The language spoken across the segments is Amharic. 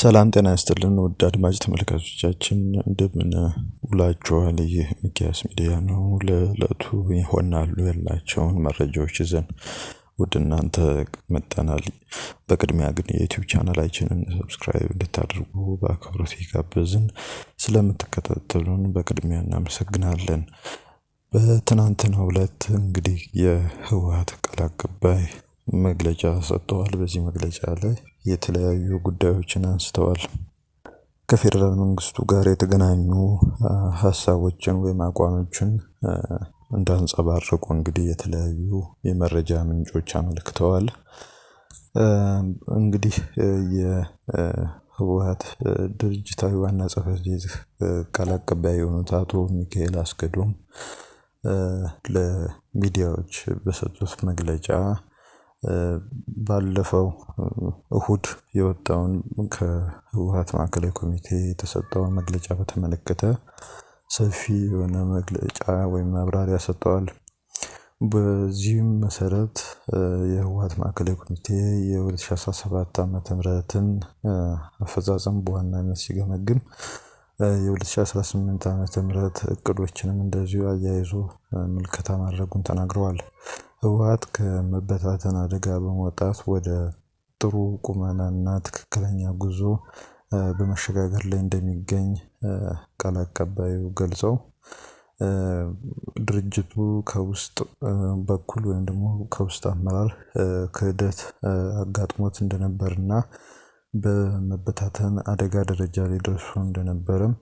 ሰላም ጤና ይስጥልን ውድ አድማጭ ተመልካቾቻችን እንደምን ውላችኋል። ይህ ሚኪያስ ሚዲያ ነው። ለዕለቱ ይሆናሉ ያልናቸውን መረጃዎች ይዘን ወደ እናንተ መጥተናል። በቅድሚያ ግን የዩቲዩብ ቻናላችንን ሰብስክራይብ እንድታደርጉ በአክብሮት ጋበዝን። ስለምትከታተሉን በቅድሚያ እናመሰግናለን። በትናንትናው ዕለት እንግዲህ የህወሓት ቃል አቀባይ መግለጫ ሰጥተዋል። በዚህ መግለጫ ላይ የተለያዩ ጉዳዮችን አንስተዋል። ከፌደራል መንግስቱ ጋር የተገናኙ ሀሳቦችን ወይም አቋሞችን እንዳንጸባረቁ እንግዲህ የተለያዩ የመረጃ ምንጮች አመልክተዋል። እንግዲህ የህወሓት ድርጅታዊ ዋና ጽሕፈት ቤት ቃል አቀባይ የሆኑት አቶ ሚካኤል አስገዶም ለሚዲያዎች በሰጡት መግለጫ ባለፈው እሁድ የወጣውን ከህወሓት ማዕከላዊ ኮሚቴ የተሰጠውን መግለጫ በተመለከተ ሰፊ የሆነ መግለጫ ወይም ማብራሪያ ሰጥተዋል። በዚህም መሰረት የህወሓት ማዕከላዊ ኮሚቴ የ2017 ዓ.ም አፈጻጸም በዋናነት ሲገመግም የ2018 ዓ.ም እቅዶችንም እንደዚሁ አያይዞ ምልከታ ማድረጉን ተናግረዋል። ህወሓት ከመበታተን አደጋ በመውጣት ወደ ጥሩ ቁመናና ትክክለኛ ጉዞ በመሸጋገር ላይ እንደሚገኝ ቃል አቀባዩ ገልጸው ድርጅቱ ከውስጥ በኩል ወይም ደግሞ ከውስጥ አመራር ክህደት አጋጥሞት እንደነበርና በመበታተን አደጋ ደረጃ ላይ ደርሶ እንደነበረም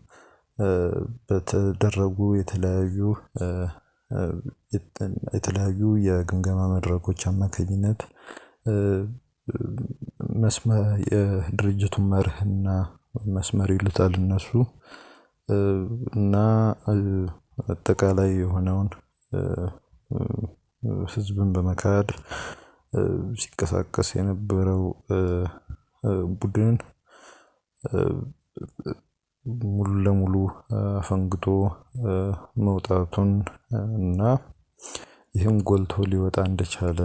በተደረጉ የተለያዩ የግምገማ መድረኮች አማካኝነት የድርጅቱን መርህና መስመር ይሉታል እነሱ እና አጠቃላይ የሆነውን ህዝብን በመካድ ሲንቀሳቀስ የነበረው ቡድን ሙሉ ለሙሉ አፈንግጦ መውጣቱን እና ይህም ጎልቶ ሊወጣ እንደቻለ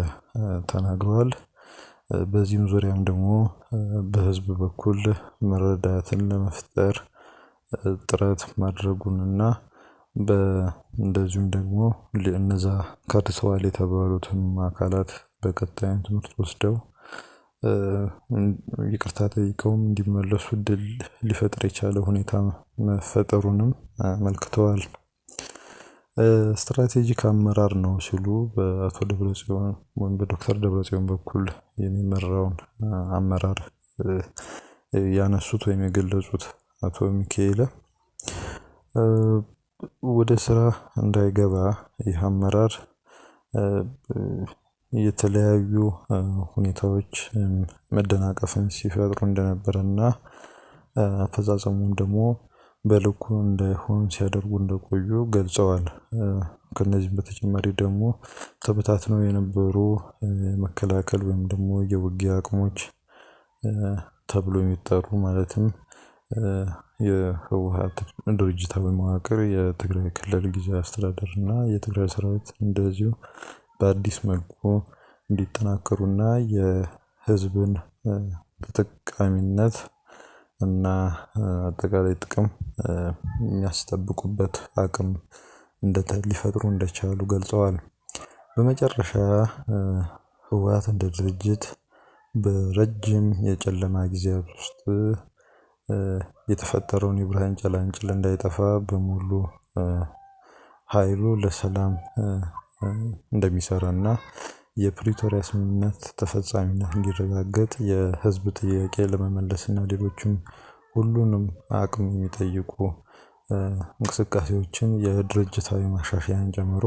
ተናግረዋል። በዚህም ዙሪያም ደግሞ በህዝብ በኩል መረዳትን ለመፍጠር ጥረት ማድረጉንና እንደዚሁም ደግሞ እነዛ ከድተዋል የተባሉትን አካላት በቀጣይ ትምህርት ወስደው ይቅርታ ጠይቀውም እንዲመለሱ እድል ሊፈጥር የቻለ ሁኔታ መፈጠሩንም አመልክተዋል። ስትራቴጂክ አመራር ነው ሲሉ በአቶ ደብረጽዮን ወይም በዶክተር ደብረጽዮን በኩል የሚመራውን አመራር ያነሱት ወይም የገለጹት አቶ ሚካኤል ወደ ስራ እንዳይገባ ይህ አመራር የተለያዩ ሁኔታዎች መደናቀፍን ሲፈጥሩ እንደነበረና አፈጻጸሙን ደግሞ በልኩ እንዳይሆን ሲያደርጉ እንደቆዩ ገልጸዋል። ከነዚህም በተጨማሪ ደግሞ ተበታትነው የነበሩ መከላከል ወይም ደግሞ የውጊያ አቅሞች ተብሎ የሚጠሩ ማለትም የህወሓት ድርጅታዊ መዋቅር የትግራይ ክልል ጊዜያዊ አስተዳደር እና የትግራይ ሰራዊት እንደዚሁ በአዲስ መልኩ እንዲጠናከሩና የህዝብን ተጠቃሚነት እና አጠቃላይ ጥቅም የሚያስጠብቁበት አቅም ሊፈጥሩ እንደቻሉ ገልጸዋል። በመጨረሻ ህወሓት እንደ ድርጅት በረጅም የጨለማ ጊዜያት ውስጥ የተፈጠረውን የብርሃን ጭላንጭል እንዳይጠፋ በሙሉ ኃይሉ ለሰላም እንደሚሰራና የፕሪቶሪያ ስምምነት ተፈጻሚነት እንዲረጋገጥ የህዝብ ጥያቄ ለመመለስና ሌሎችም ሁሉንም አቅም የሚጠይቁ እንቅስቃሴዎችን የድርጅታዊ ማሻሻያን ጨምሮ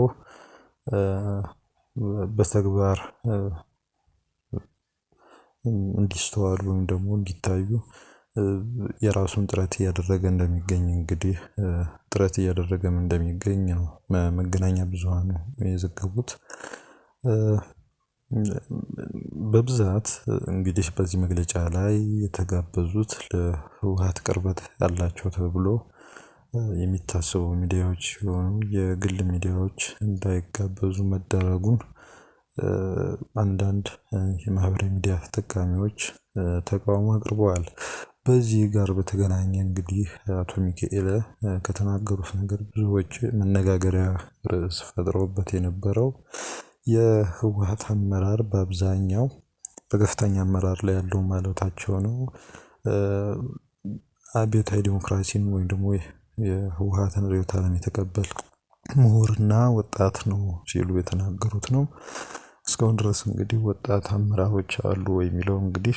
በተግባር እንዲስተዋሉ ወይም ደግሞ እንዲታዩ የራሱን ጥረት እያደረገ እንደሚገኝ እንግዲህ ጥረት እያደረገም እንደሚገኝ ነው መገናኛ ብዙሃን የዘገቡት። በብዛት እንግዲህ በዚህ መግለጫ ላይ የተጋበዙት ለህወሓት ቅርበት ያላቸው ተብሎ የሚታሰቡ ሚዲያዎች ሲሆኑ የግል ሚዲያዎች እንዳይጋበዙ መደረጉን አንዳንድ የማህበራዊ ሚዲያ ተጠቃሚዎች ተቃውሞ አቅርበዋል። በዚህ ጋር በተገናኘ እንግዲህ አቶ ሚካኤል ከተናገሩት ነገር ብዙዎች መነጋገሪያ ርዕስ ፈጥረውበት የነበረው የህወሓት አመራር በአብዛኛው በከፍተኛ አመራር ላይ ያለው ማለታቸው ነው አብዮታዊ ዲሞክራሲን ወይም ደግሞ የህወሓትን ርዕዮተ ዓለም የተቀበል ምሁርና ወጣት ነው ሲሉ የተናገሩት ነው። እስካሁን ድረስ እንግዲህ ወጣት አመራሮች አሉ የሚለው እንግዲህ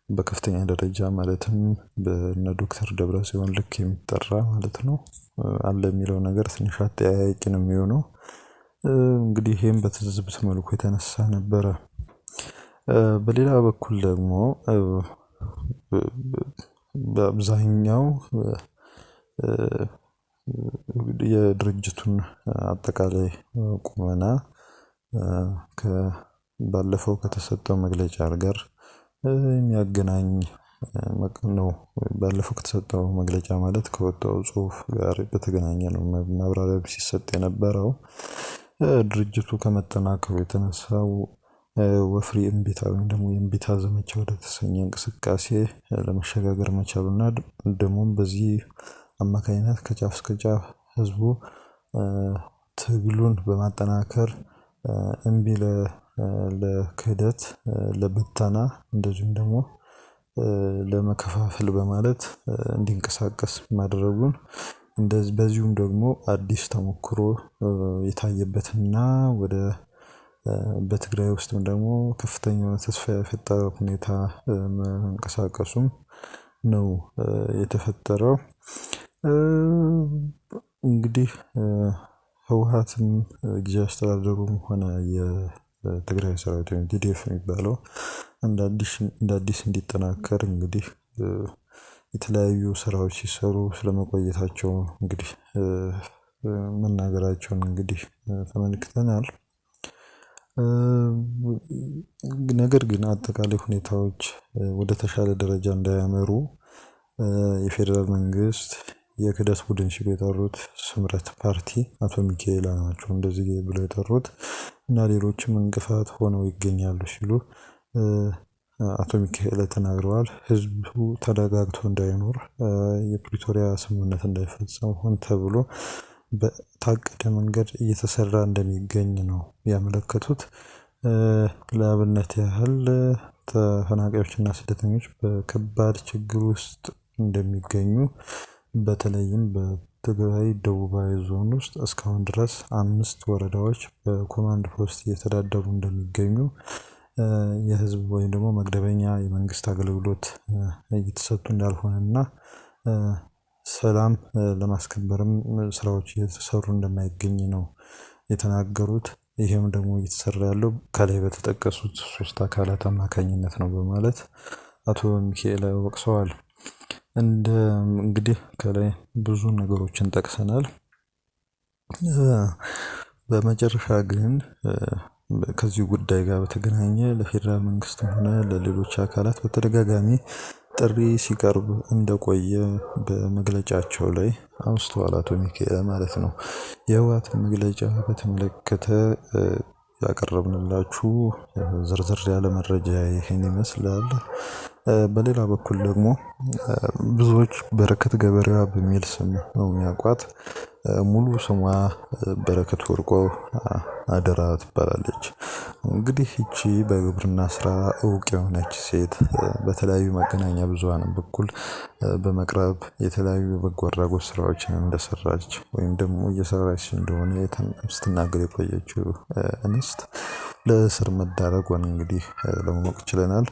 በከፍተኛ ደረጃ ማለትም በእነ ዶክተር ደብረጽዮን ልክ የሚጠራ ማለት ነው አለ የሚለው ነገር ትንሽ አጠያያቂ ነው የሚሆነው። እንግዲህ ይሄም በትዝብት መልኩ የተነሳ ነበረ። በሌላ በኩል ደግሞ በአብዛኛው የድርጅቱን አጠቃላይ ቁመና ባለፈው ከተሰጠው መግለጫ ጋር የሚያገናኝ ነው። ባለፈው ከተሰጠው መግለጫ ማለት ከወጣው ጽሁፍ ጋር በተገናኘ ነው ማብራሪያ ሲሰጥ የነበረው። ድርጅቱ ከመጠናከሩ የተነሳው ወፍሪ እምቢታ ወይም ደግሞ የእምቢታ ዘመቻ ወደ ተሰኘ እንቅስቃሴ ለመሸጋገር መቻሉና ደግሞም በዚህ አማካኝነት ከጫፍ እስከ ጫፍ ህዝቡ ትግሉን በማጠናከር እምቢ ለክህደት ለብተና እንደዚሁም ደግሞ ለመከፋፈል በማለት እንዲንቀሳቀስ ማድረጉን እንደዚህ በዚሁም ደግሞ አዲስ ተሞክሮ የታየበትና ወደ በትግራይ ውስጥም ደግሞ ከፍተኛ ተስፋ የፈጠረ ሁኔታ መንቀሳቀሱም ነው የተፈጠረው። እንግዲህ ህወሓትም ጊዜያዊ አስተዳደሩም ሆነ የትግራይ ሰራዊት ወይም ቲዲኤፍ የሚባለው እንደ አዲስ እንዲጠናከር እንግዲህ የተለያዩ ስራዎች ሲሰሩ ስለመቆየታቸው እንግዲህ መናገራቸውን እንግዲህ ተመልክተናል። ነገር ግን አጠቃላይ ሁኔታዎች ወደ ተሻለ ደረጃ እንዳያመሩ የፌደራል መንግስት የክህደት ቡድን ሲሉ የጠሩት ስምረት ፓርቲ አቶ ሚካኤል ናቸው እንደዚህ ብለው የጠሩት እና ሌሎችም እንቅፋት ሆነው ይገኛሉ ሲሉ አቶ ሚካኤል ተናግረዋል። ህዝቡ ተረጋግቶ እንዳይኖር የፕሪቶሪያ ስምምነት እንዳይፈጸም ሆን ተብሎ በታቀደ መንገድ እየተሰራ እንደሚገኝ ነው ያመለከቱት። ለአብነት ያህል ተፈናቃዮችና ስደተኞች በከባድ ችግር ውስጥ እንደሚገኙ በተለይም በትግራይ ደቡባዊ ዞን ውስጥ እስካሁን ድረስ 5 ወረዳዎች በኮማንድ ፖስት እየተዳደሩ እንደሚገኙ የህዝብ ወይም ደግሞ መደበኛ የመንግስት አገልግሎት እየተሰጡ እንዳልሆነና ሰላም ለማስከበርም ስራዎች እየተሰሩ እንደማይገኝ ነው የተናገሩት። ይሄም ደግሞ እየተሰራ ያለው ከላይ በተጠቀሱት 3 አካላት አማካኝነት ነው በማለት አቶ ሚካኤል ወቅሰዋል። እንግዲህ ከላይ ብዙ ነገሮችን ጠቅሰናል። በመጨረሻ ግን ከዚህ ጉዳይ ጋር በተገናኘ ለፌደራል መንግስትም ሆነ ለሌሎች አካላት በተደጋጋሚ ጥሪ ሲቀርብ እንደቆየ በመግለጫቸው ላይ አውስተዋል አቶ ሚካኤል ማለት ነው። የህወሓትን መግለጫ በተመለከተ ያቀረብንላችሁ ዝርዝር ያለ መረጃ ይሄን ይመስላል። በሌላ በኩል ደግሞ ብዙዎች በረከት ገበሬዋ በሚል ስም ነው የሚያውቋት። ሙሉ ስሟ በረከት ወርቆ አደራ ትባላለች። እንግዲህ እቺ በግብርና ስራ እውቅ የሆነች ሴት በተለያዩ መገናኛ ብዙሃን በኩል በመቅረብ የተለያዩ በጎ አድራጎት ስራዎችን እንደሰራች ወይም ደግሞ እየሰራች እንደሆነ ስትናገር የቆየችው እንስት ለእስር መዳረጓን እንግዲህ ለማወቅ ችለናል።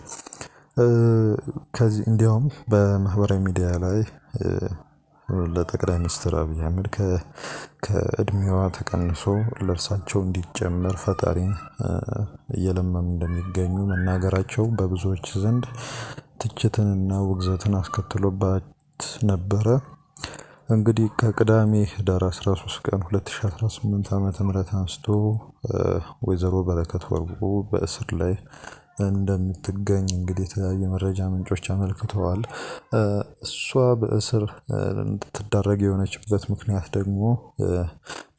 ከዚህ እንዲያውም በማህበራዊ ሚዲያ ላይ ለጠቅላይ ሚኒስትር አብይ አህመድ ከእድሜዋ ተቀንሶ ለእርሳቸው እንዲጨመር ፈጣሪን እየለመኑ እንደሚገኙ መናገራቸው በብዙዎች ዘንድ ትችትንና ውግዘትን አስከትሎባት ነበረ። እንግዲህ ከቅዳሜ ህዳር 13 ቀን 2018 ዓ.ም አንስቶ ወይዘሮ በረከት ወርቁ በእስር ላይ እንደምትገኝ እንግዲህ የተለያዩ መረጃ ምንጮች አመልክተዋል። እሷ በእስር እንድትዳረግ የሆነችበት ምክንያት ደግሞ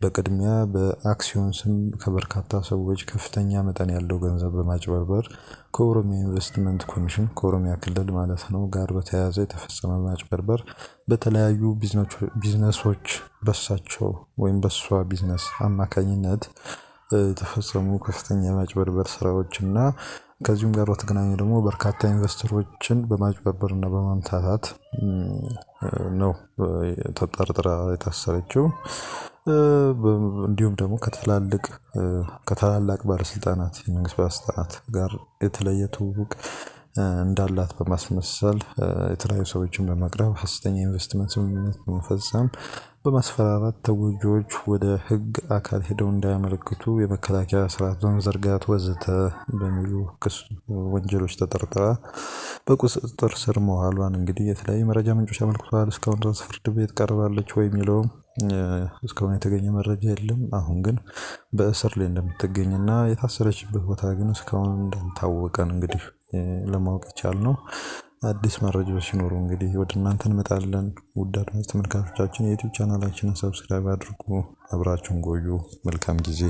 በቅድሚያ በአክሲዮን ስም ከበርካታ ሰዎች ከፍተኛ መጠን ያለው ገንዘብ በማጭበርበር ከኦሮሚያ ኢንቨስትመንት ኮሚሽን ከኦሮሚያ ክልል ማለት ነው ጋር በተያያዘ የተፈጸመ ማጭበርበር በተለያዩ ቢዝነሶች በሳቸው ወይም በሷ ቢዝነስ አማካኝነት የተፈጸሙ ከፍተኛ የማጭበርበር ስራዎች እና ከዚሁም ጋር በተገናኘ ደግሞ በርካታ ኢንቨስተሮችን በማጭበርበርና በማምታታት ነው ተጠርጥራ የታሰረችው። እንዲሁም ደግሞ ከታላላቅ ባለስልጣናት የመንግስት ባለስልጣናት ጋር የተለየ ትውውቅ እንዳላት በማስመሰል የተለያዩ ሰዎችን በማቅረብ ሐሰተኛ ኢንቨስትመንት ስምምነት በመፈጸም በማስፈራራት ተጎጂዎች ወደ ህግ አካል ሄደው እንዳያመለክቱ የመከላከያ ስርዓት በመዘርጋት ወዘተ በሚሉ ወንጀሎች ተጠርጥራ በቁጥጥር ስር መዋሏን እንግዲህ የተለያዩ መረጃ ምንጮች አመልክተዋል። እስካሁን ድረስ ፍርድ ቤት ቀርባለች ወይ የሚለውም እስካሁን የተገኘ መረጃ የለም። አሁን ግን በእስር ላይ እንደምትገኝና የታሰረችበት ቦታ ግን እስካሁን እንዳልታወቀን እንግዲህ ለማወቅ የቻልነው አዲስ መረጃዎች ሲኖሩ እንግዲህ ወደ እናንተ እንመጣለን። ውድ አድማጭ ተመልካቾቻችን የዩቲዩብ ቻናላችንን ሰብስክራይብ አድርጉ፣ አብራችሁን ቆዩ። መልካም ጊዜ